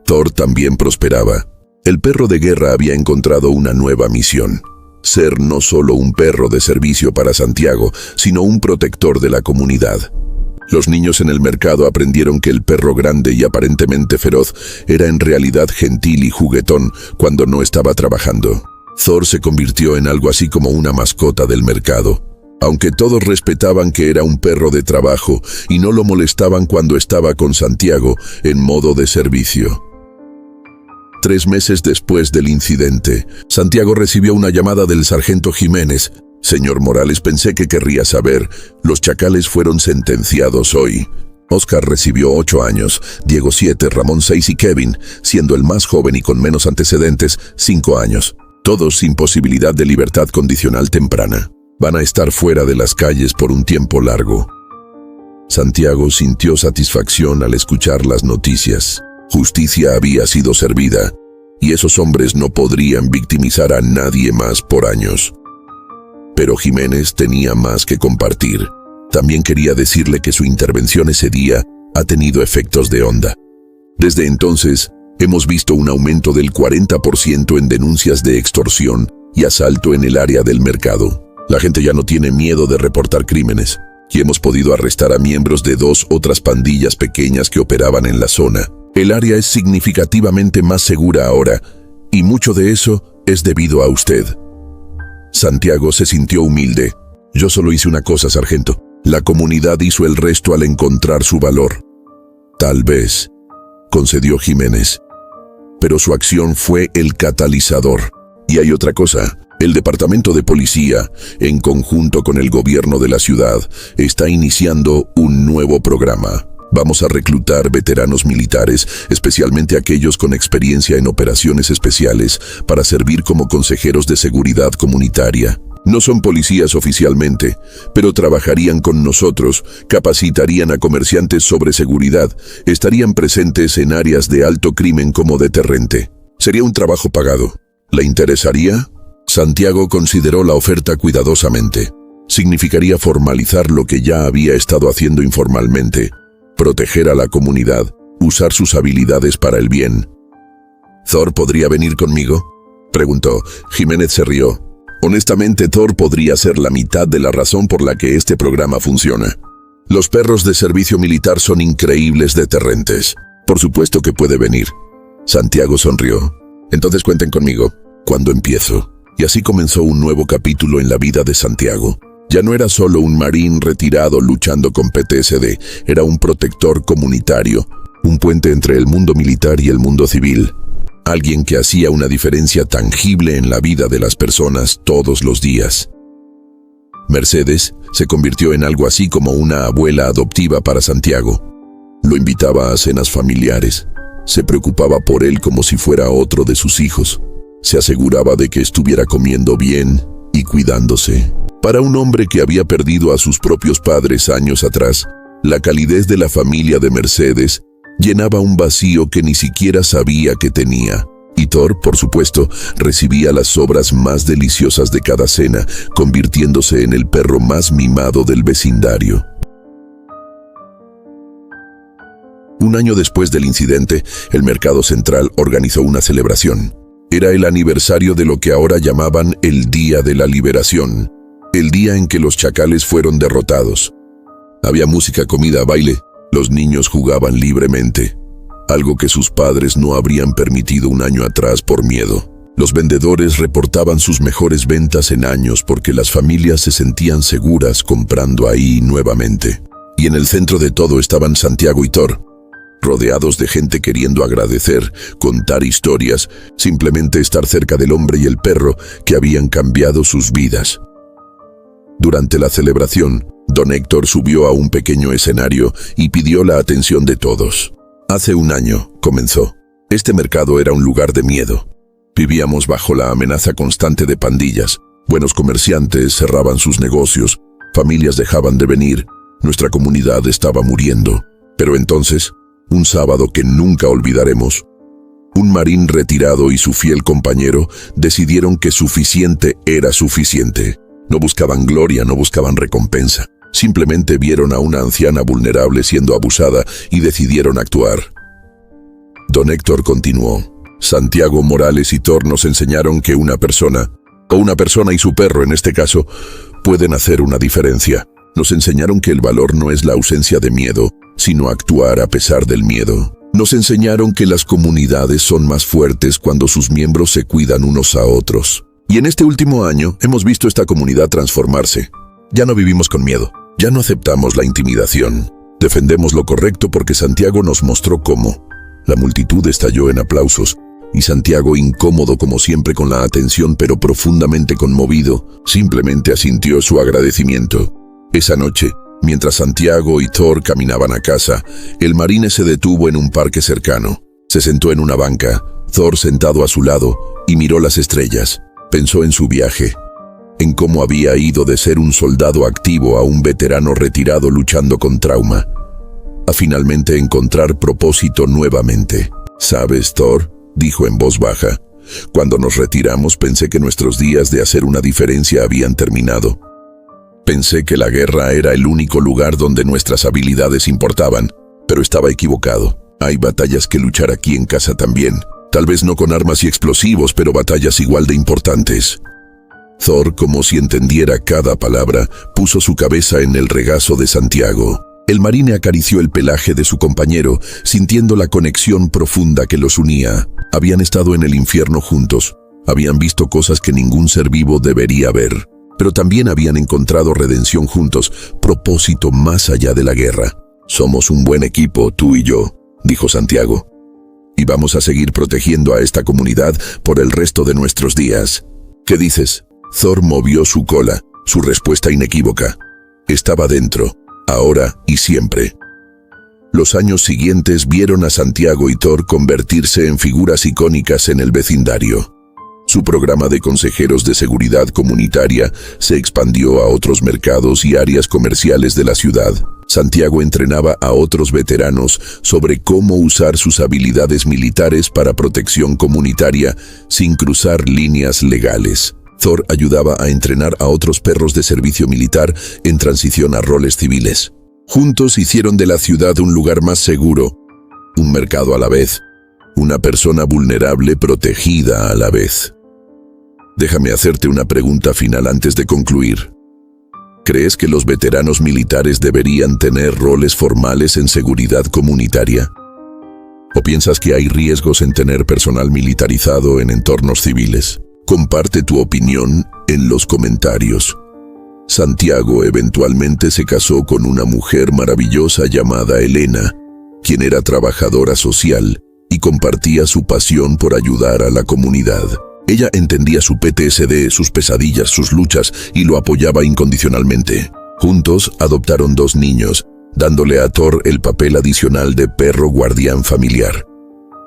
Thor también prosperaba. El perro de guerra había encontrado una nueva misión: ser no solo un perro de servicio para Santiago, sino un protector de la comunidad. Los niños en el mercado aprendieron que el perro grande y aparentemente feroz era en realidad gentil y juguetón cuando no estaba trabajando. Thor se convirtió en algo así como una mascota del mercado. Aunque todos respetaban que era un perro de trabajo y no lo molestaban cuando estaba con Santiago en modo de servicio. 3 meses después del incidente, Santiago recibió una llamada del sargento Jiménez. «Señor Morales, pensé que querría saber. Los chacales fueron sentenciados hoy». Oscar recibió 8 años, Diego 7, Ramón 6 y Kevin, siendo el más joven y con menos antecedentes, 5 años. Todos sin posibilidad de libertad condicional temprana. Van a estar fuera de las calles por un tiempo largo. Santiago sintió satisfacción al escuchar las noticias. Justicia había sido servida, y esos hombres no podrían victimizar a nadie más por años. Pero Jiménez tenía más que compartir. También quería decirle que su intervención ese día ha tenido efectos de onda. Desde entonces, hemos visto un aumento del 40% en denuncias de extorsión y asalto en el área del mercado. La gente ya no tiene miedo de reportar crímenes, y hemos podido arrestar a miembros de 2 otras pandillas pequeñas que operaban en la zona. El área es significativamente más segura ahora, y mucho de eso es debido a usted. Santiago se sintió humilde. «Yo solo hice una cosa, sargento. La comunidad hizo el resto al encontrar su valor». Tal vez. concedió Jiménez. Pero su acción fue el catalizador. Y hay otra cosa. El Departamento de Policía, en conjunto con el gobierno de la ciudad, está iniciando un nuevo programa. Vamos a reclutar veteranos militares, especialmente aquellos con experiencia en operaciones especiales, para servir como consejeros de seguridad comunitaria. No son policías oficialmente, pero trabajarían con nosotros, capacitarían a comerciantes sobre seguridad, estarían presentes en áreas de alto crimen como deterrente. Sería un trabajo pagado. ¿Le interesaría? Santiago consideró la oferta cuidadosamente. Significaría formalizar lo que ya había estado haciendo informalmente, proteger a la comunidad, usar sus habilidades para el bien. ¿Thor podría venir conmigo?, preguntó. Jiménez se rió. Honestamente, Thor podría ser la mitad de la razón por la que este programa funciona. Los perros de servicio militar son increíbles deterrentes. Por supuesto que puede venir. Santiago sonrió. Entonces cuenten conmigo. ¿Cuándo empiezo? Y así comenzó un nuevo capítulo en la vida de Santiago. Ya no era solo un marín retirado luchando con PTSD, era un protector comunitario, un puente entre el mundo militar y el mundo civil. Alguien que hacía una diferencia tangible en la vida de las personas todos los días. Mercedes se convirtió en algo así como una abuela adoptiva para Santiago. Lo invitaba a cenas familiares, se preocupaba por él como si fuera otro de sus hijos. Se aseguraba de que estuviera comiendo bien y cuidándose. Para un hombre que había perdido a sus propios padres años atrás, la calidez de la familia de Mercedes llenaba un vacío que ni siquiera sabía que tenía. Y Thor, por supuesto, recibía las sobras más deliciosas de cada cena, convirtiéndose en el perro más mimado del vecindario. Un año después del incidente, el Mercado Central organizó una celebración. Era el aniversario de lo que ahora llamaban el Día de la Liberación, el día en que los chacales fueron derrotados. Había música, comida, baile. Los niños jugaban libremente, algo que sus padres no habrían permitido un año atrás por miedo. Los vendedores reportaban sus mejores ventas en años porque las familias se sentían seguras comprando ahí nuevamente. Y en el centro de todo estaban Santiago y Thor, rodeados de gente queriendo agradecer, contar historias, simplemente estar cerca del hombre y el perro que habían cambiado sus vidas. Durante la celebración, Don Héctor subió a un pequeño escenario y pidió la atención de todos. Hace un año, comenzó, este mercado era un lugar de miedo. Vivíamos bajo la amenaza constante de pandillas. Buenos comerciantes cerraban sus negocios, familias dejaban de venir, nuestra comunidad estaba muriendo. Pero entonces, un sábado que nunca olvidaremos, un marín retirado y su fiel compañero decidieron que suficiente era suficiente. No buscaban gloria, no buscaban recompensa. Simplemente vieron a una anciana vulnerable siendo abusada y decidieron actuar. Don Héctor continuó. Santiago, Morales y Thor nos enseñaron que una persona y su perro en este caso, pueden hacer una diferencia. Nos enseñaron que el valor no es la ausencia de miedo, sino actuar a pesar del miedo. Nos enseñaron que las comunidades son más fuertes cuando sus miembros se cuidan unos a otros. Y en este último año hemos visto esta comunidad transformarse. Ya no vivimos con miedo, ya no aceptamos la intimidación. Defendemos lo correcto porque Santiago nos mostró cómo. La multitud estalló en aplausos, y Santiago, incómodo como siempre con la atención pero profundamente conmovido, simplemente asintió su agradecimiento. Esa noche, mientras Santiago y Thor caminaban a casa, el marine se detuvo en un parque cercano. Se sentó en una banca, Thor sentado a su lado, y miró las estrellas. Pensó en su viaje, en cómo había ido de ser un soldado activo a un veterano retirado luchando con trauma, a finalmente encontrar propósito nuevamente. ¿Sabes, Thor?, dijo en voz baja. Cuando nos retiramos pensé que nuestros días de hacer una diferencia habían terminado. Pensé que la guerra era el único lugar donde nuestras habilidades importaban, pero estaba equivocado. Hay batallas que luchar aquí en casa también. Tal vez no con armas y explosivos, pero batallas igual de importantes. Thor, como si entendiera cada palabra, puso su cabeza en el regazo de Santiago. El marine acarició el pelaje de su compañero, sintiendo la conexión profunda que los unía. Habían estado en el infierno juntos, habían visto cosas que ningún ser vivo debería ver, pero también habían encontrado redención juntos, propósito más allá de la guerra. Somos un buen equipo, tú y yo, dijo Santiago. y vamos a seguir protegiendo a esta comunidad por el resto de nuestros días. ¿Qué dices? Thor movió su cola, su respuesta inequívoca. Estaba dentro, ahora y siempre. Los años siguientes vieron a Santiago y Thor convertirse en figuras icónicas en el vecindario. Su programa de consejeros de seguridad comunitaria se expandió a otros mercados y áreas comerciales de la ciudad. Santiago entrenaba a otros veteranos sobre cómo usar sus habilidades militares para protección comunitaria sin cruzar líneas legales. Thor ayudaba a entrenar a otros perros de servicio militar en transición a roles civiles. Juntos hicieron de la ciudad un lugar más seguro, un mercado a la vez, una persona vulnerable protegida a la vez. Déjame hacerte una pregunta final antes de concluir. ¿Crees que los veteranos militares deberían tener roles formales en seguridad comunitaria? ¿O piensas que hay riesgos en tener personal militarizado en entornos civiles? Comparte tu opinión en los comentarios. Santiago eventualmente se casó con una mujer maravillosa llamada Elena, quien era trabajadora social y compartía su pasión por ayudar a la comunidad. Ella entendía su PTSD, sus pesadillas, sus luchas y lo apoyaba incondicionalmente. Juntos adoptaron 2 niños, dándole a Thor el papel adicional de perro guardián familiar.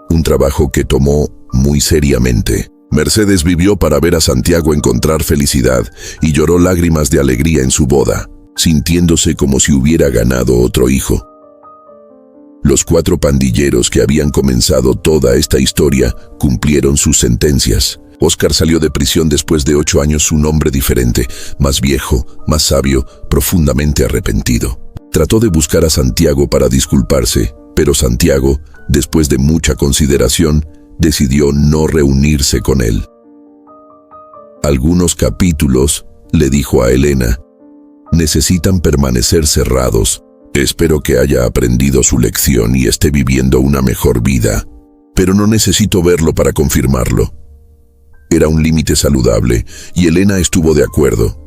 Un trabajo que tomó muy seriamente. Mercedes vivió para ver a Santiago encontrar felicidad y lloró lágrimas de alegría en su boda, sintiéndose como si hubiera ganado otro hijo. Los 4 pandilleros que habían comenzado toda esta historia cumplieron sus sentencias. Oscar salió de prisión después de 8 años, un hombre diferente, más viejo, más sabio, profundamente arrepentido. Trató de buscar a Santiago para disculparse, pero Santiago, después de mucha consideración, decidió no reunirse con él. Algunos capítulos, le dijo a Elena, necesitan permanecer cerrados. Espero que haya aprendido su lección y esté viviendo una mejor vida, pero no necesito verlo para confirmarlo. Era un límite saludable y Elena estuvo de acuerdo.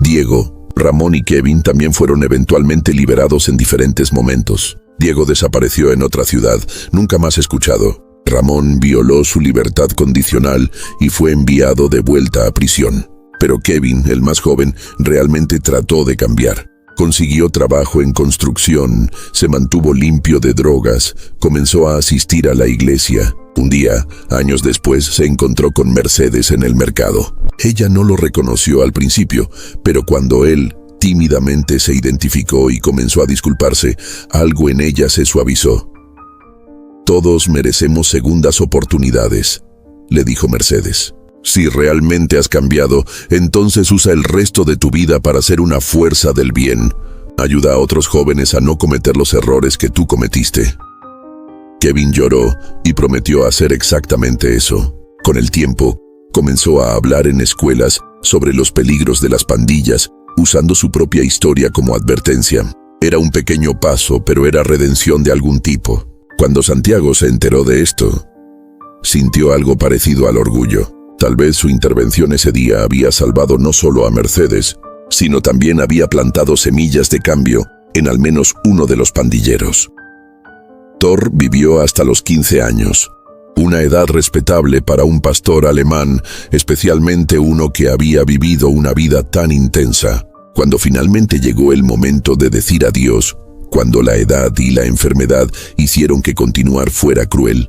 Diego, Ramón y Kevin también fueron eventualmente liberados en diferentes momentos. Diego desapareció en otra ciudad, nunca más escuchado. Ramón violó su libertad condicional y fue enviado de vuelta a prisión. Pero Kevin, el más joven, realmente trató de cambiar. Consiguió trabajo en construcción, se mantuvo limpio de drogas, comenzó a asistir a la iglesia. Un día, años después, se encontró con Mercedes en el mercado. Ella no lo reconoció al principio, pero cuando él tímidamente se identificó y comenzó a disculparse, algo en ella se suavizó. Todos merecemos segundas oportunidades, le dijo Mercedes. Si realmente has cambiado, entonces usa el resto de tu vida para ser una fuerza del bien. Ayuda a otros jóvenes a no cometer los errores que tú cometiste. Kevin lloró y prometió hacer exactamente eso. Con el tiempo, comenzó a hablar en escuelas sobre los peligros de las pandillas, usando su propia historia como advertencia. Era un pequeño paso, pero era redención de algún tipo. Cuando Santiago se enteró de esto, sintió algo parecido al orgullo. Tal vez su intervención ese día había salvado no solo a Mercedes, sino también había plantado semillas de cambio en al menos uno de los pandilleros. Thor vivió hasta los 15 años, una edad respetable para un pastor alemán, especialmente uno que había vivido una vida tan intensa. Cuando finalmente llegó el momento de decir adiós, cuando la edad y la enfermedad hicieron que continuar fuera cruel,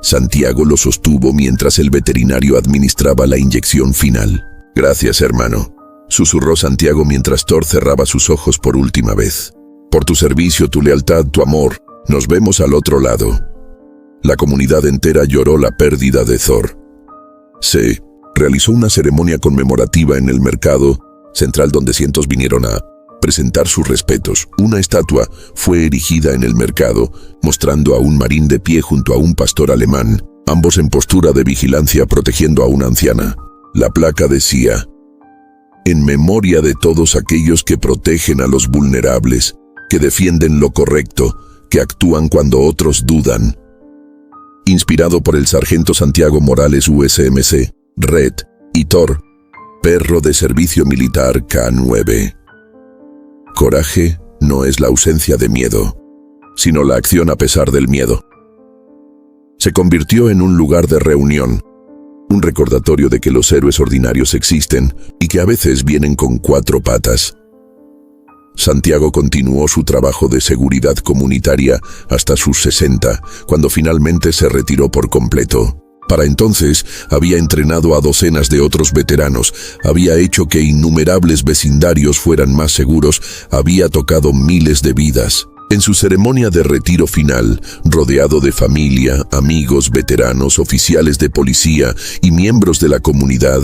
Santiago lo sostuvo mientras el veterinario administraba la inyección final. Gracias, hermano, susurró Santiago mientras Thor cerraba sus ojos por última vez. Por tu servicio, tu lealtad, tu amor, nos vemos al otro lado. La comunidad entera lloró la pérdida de Thor. Se realizó una ceremonia conmemorativa en el mercado central donde cientos vinieron a presentar sus respetos. Una estatua fue erigida en el mercado, mostrando a un marín de pie junto a un pastor alemán, ambos en postura de vigilancia protegiendo a una anciana. La placa decía: en memoria de todos aquellos que protegen a los vulnerables, que defienden lo correcto, que actúan cuando otros dudan. Inspirado por el sargento Santiago Morales USMC, Red, y Thor, perro de servicio militar K9. Coraje no es la ausencia de miedo, sino la acción a pesar del miedo. Se convirtió en un lugar de reunión, un recordatorio de que los héroes ordinarios existen y que a veces vienen con 4 patas. Santiago continuó su trabajo de seguridad comunitaria hasta sus 60, cuando finalmente se retiró por completo. Para entonces, había entrenado a docenas de otros veteranos, había hecho que innumerables vecindarios fueran más seguros, había tocado miles de vidas. En su ceremonia de retiro final, rodeado de familia, amigos, veteranos, oficiales de policía y miembros de la comunidad,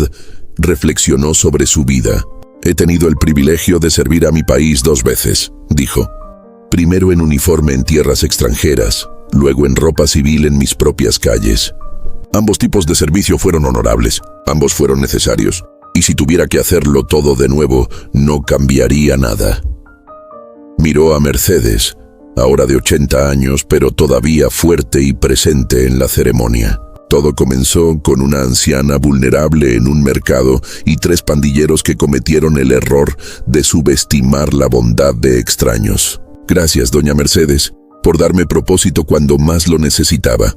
reflexionó sobre su vida. «He tenido el privilegio de servir a mi país 2 veces», dijo. «Primero en uniforme en tierras extranjeras, luego en ropa civil en mis propias calles. Ambos tipos de servicio fueron honorables, ambos fueron necesarios, y si tuviera que hacerlo todo de nuevo, no cambiaría nada». Miró a Mercedes, ahora de 80 años, pero todavía fuerte y presente en la ceremonia. Todo comenzó con una anciana vulnerable en un mercado y 3 pandilleros que cometieron el error de subestimar la bondad de extraños. «Gracias, doña Mercedes, por darme propósito cuando más lo necesitaba».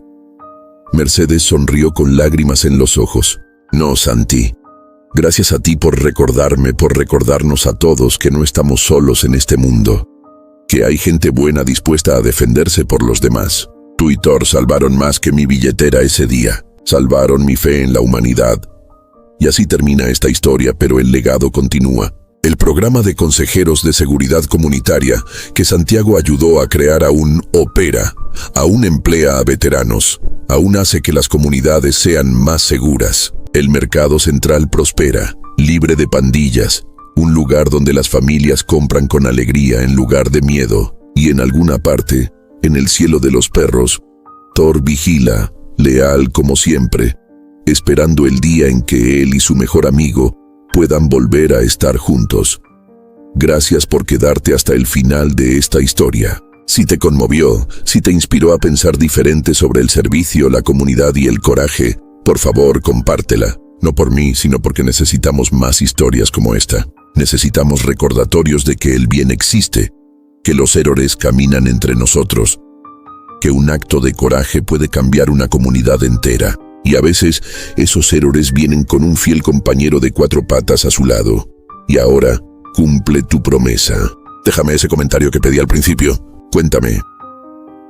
Mercedes sonrió con lágrimas en los ojos. «No, Santi. Gracias a ti por recordarme, por recordarnos a todos que no estamos solos en este mundo, que hay gente buena dispuesta a defenderse por los demás. Tú y Thor salvaron más que mi billetera ese día, salvaron mi fe en la humanidad». Y así termina esta historia, pero el legado continúa. El programa de consejeros de seguridad comunitaria que Santiago ayudó a crear aún opera, aún emplea a veteranos, aún hace que las comunidades sean más seguras. El mercado central prospera, libre de pandillas, un lugar donde las familias compran con alegría en lugar de miedo. Y en alguna parte, en el cielo de los perros, Thor vigila, leal como siempre, esperando el día en que él y su mejor amigo puedan volver a estar juntos. Gracias por quedarte hasta el final de esta historia. Si te conmovió, si te inspiró a pensar diferente sobre el servicio, la comunidad y el coraje, por favor, compártela. No por mí, sino porque necesitamos más historias como esta. Necesitamos recordatorios de que el bien existe, que los héroes caminan entre nosotros, que un acto de coraje puede cambiar una comunidad entera. Y a veces, esos héroes vienen con un fiel compañero de 4 patas a su lado. Y ahora, cumple tu promesa. Déjame ese comentario que pedí al principio. Cuéntame,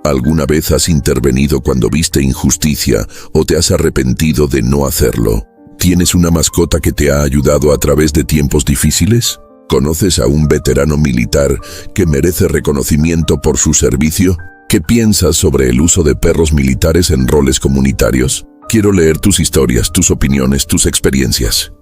¿alguna vez has intervenido cuando viste injusticia o te has arrepentido de no hacerlo? ¿Tienes una mascota que te ha ayudado a través de tiempos difíciles? ¿Conoces a un veterano militar que merece reconocimiento por su servicio? ¿Qué piensas sobre el uso de perros militares en roles comunitarios? Quiero leer tus historias, tus opiniones, tus experiencias.